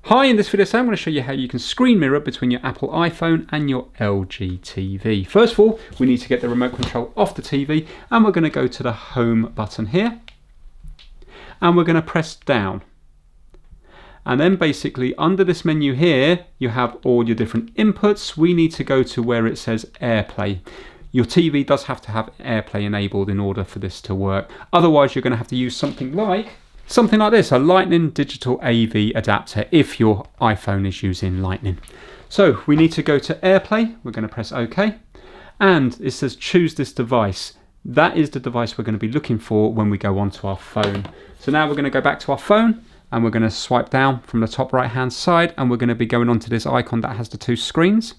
Hi, in this video I'm going to show you how you can screen mirror between your Apple iPhone and your LG TV. First of all, we need to get the remote control off the TV, and we're going to go to the home button here, and we're going to press down. And then basically under this menu here, you have all your different inputs. We need to go to where it says AirPlay. Your TV does have to have AirPlay enabled in order for this to work. Otherwise, you're going to have to use something like this, a Lightning digital AV adapter if your iPhone is using Lightning. So we need to go to AirPlay. We're going to press OK. And it says choose this device. That is the device we're going to be looking for when we go onto our phone. So now we're going to go back to our phone, and we're going to swipe down from the top right hand side, and we're going to be going onto this icon that has the two screens.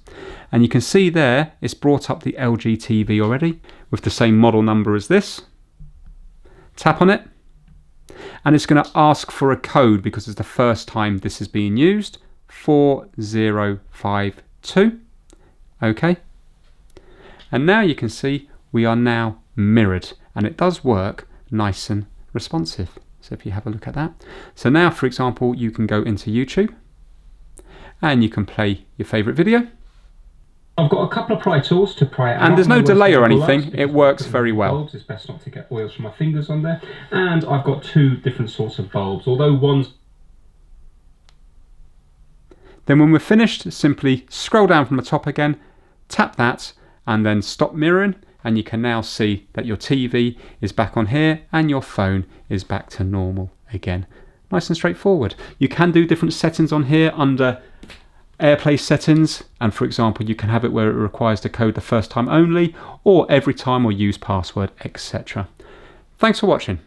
And you can see there it's brought up the LG TV already with the same model number as this. Tap on it, and it's going to ask for a code because it's the first time this is being used. 4052. Okay. And now you can see we are now mirrored, and it does work nice and responsive. So if you have a look at that. So now, for example, you can go into YouTube and you can play your favorite video. I've got a couple of pry tools to pry it out. And there's no delay or anything. It works very well. It's best not to get oils from my fingers on there. And I've got two different sorts of bulbs, although one's... Then when we're finished, simply scroll down from the top again, tap that, and then stop mirroring. And you can now see that your TV is back on here and your phone is back to normal again. Nice and straightforward. You can do different settings on here under AirPlay settings, and for example you can have it where it requires the code the first time only, or every time, or use password, etc. Thanks for watching.